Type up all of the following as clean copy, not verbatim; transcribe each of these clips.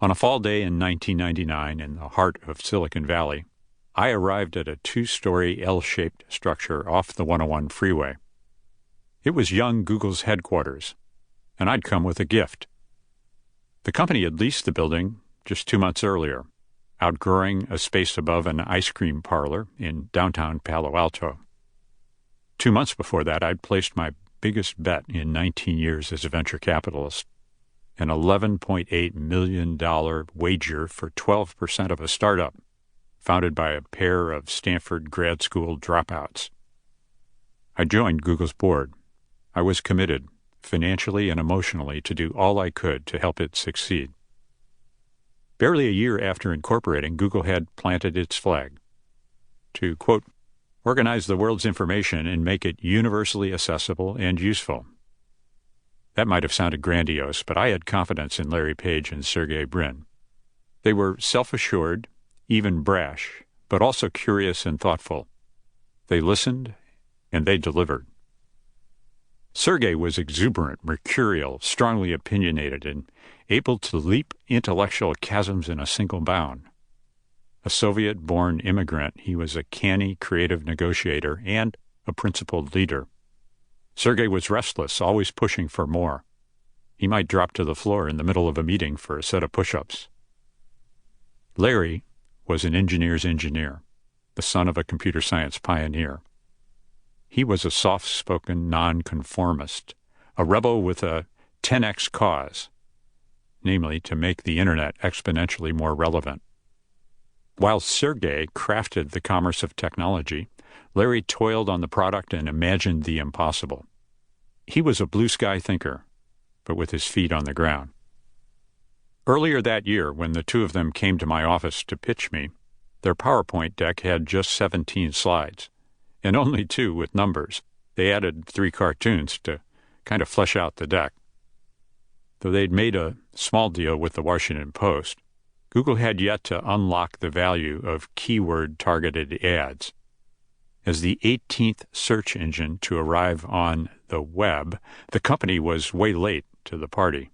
On a fall day in 1999 in the heart of Silicon Valley, I arrived at a 2-story L-shaped structure off the 101 freeway. It was young Google's headquarters, and I'd come with a gift. The company had leased the building just 2 months earlier, outgrowing a space above an ice cream parlor in downtown Palo Alto. 2 months before that, I'd placed my biggest bet in 19 years as a venture capitalist, an $11.8 million wager for 12% of a startup founded by a pair of Stanford grad school dropouts. I joined Google's board. I was committed, financially and emotionally, to do all I could to help it succeed. Barely a year after incorporating, Google had planted its flag to, quote, organize the world's information and make it universally accessible and useful. That might have sounded grandiose, but I had confidence in Larry Page and Sergey Brin. They were self-assured, even brash, but also curious and thoughtful. They listened, and they delivered. Sergey was exuberant, mercurial, strongly opinionated, and able to leap intellectual chasms in a single bound. A Soviet-born immigrant, he was a canny, creative negotiator and a principled leader. Sergey was restless, always pushing for more. He might drop to the floor in the middle of a meeting for a set of push-ups. Larry was an engineer's engineer, the son of a computer science pioneer. He was a soft-spoken nonconformist, a rebel with a 10x cause, namely to make the Internet exponentially more relevant. While Sergey crafted the commerce of technology, Larry toiled on the product and imagined the impossible. He was a blue-sky thinker, but with his feet on the ground. Earlier that year, when the two of them came to my office to pitch me, their PowerPoint deck had just 17 slides, and only 2 with numbers. They added 3 cartoons to kind of flesh out the deck. Though they'd made a small deal with the Washington Post, Google had yet to unlock the value of keyword-targeted ads. As the 18th search engine to arrive on the web, the company was way late to the party.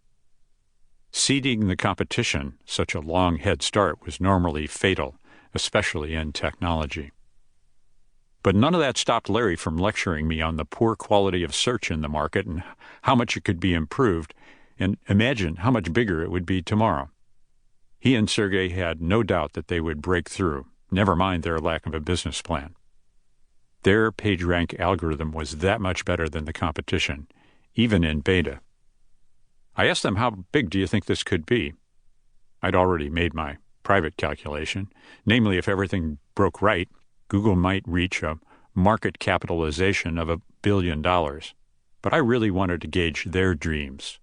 Ceding the competition such a long head start was normally fatal, especially in technology. But none of that stopped Larry from lecturing me on the poor quality of search in the market and how much it could be improved, and imagine how much bigger it would be tomorrow. He and Sergey had no doubt that they would break through, never mind their lack of a business plan. Their PageRank algorithm was that much better than the competition, even in beta. I asked them, how big do you think this could be? I'd already made my private calculation. Namely, if everything broke right, Google might reach a market capitalization of $1 billion. But I really wanted to gauge their dreams.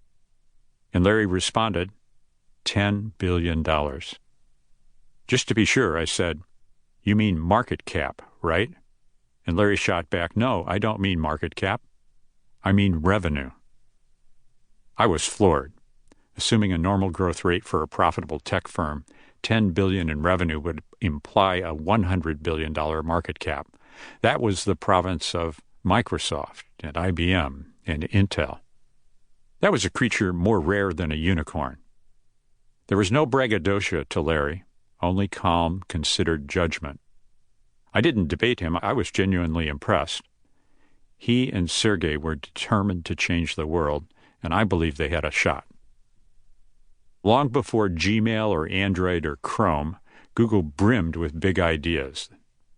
And Larry responded, $10 billion. Just to be sure, I said, you mean market cap, right? And Larry shot back, no, I don't mean market cap. I mean revenue. I was floored. Assuming a normal growth rate for a profitable tech firm, $10 billion in revenue would imply a $100 billion market cap. That was the province of Microsoft and IBM and Intel. That was a creature more rare than a unicorn. There was no braggadocio to Larry, only calm, considered judgment. I didn't debate him. I was genuinely impressed. He and Sergey were determined to change the world, and I believe they had a shot. Long before Gmail or Android or Chrome, Google brimmed with big ideas.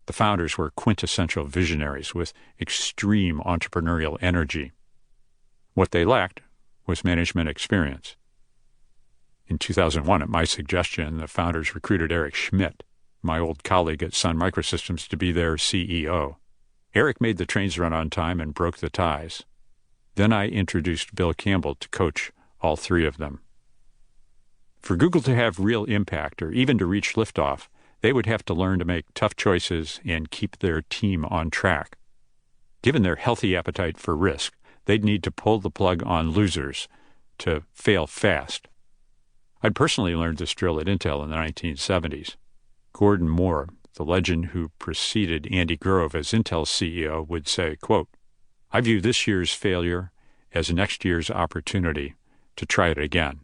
The founders were quintessential visionaries with extreme entrepreneurial energy. What they lacked was management experience. In 2001, at my suggestion, the founders recruited Eric Schmidt, my old colleague at Sun Microsystems, to be their CEO. Eric made the trains run on time and broke the ties. Then I introduced Bill Campbell to coach all 3 of them. For Google to have real impact, or even to reach liftoff, they would have to learn to make tough choices and keep their team on track. Given their healthy appetite for risk, they'd need to pull the plug on losers to fail fast. I'd personally learned this drill at Intel in the 1970s. Gordon Moore, the legend who preceded Andy Grove as Intel's CEO, would say, quote, I view this year's failure as next year's opportunity to try it again.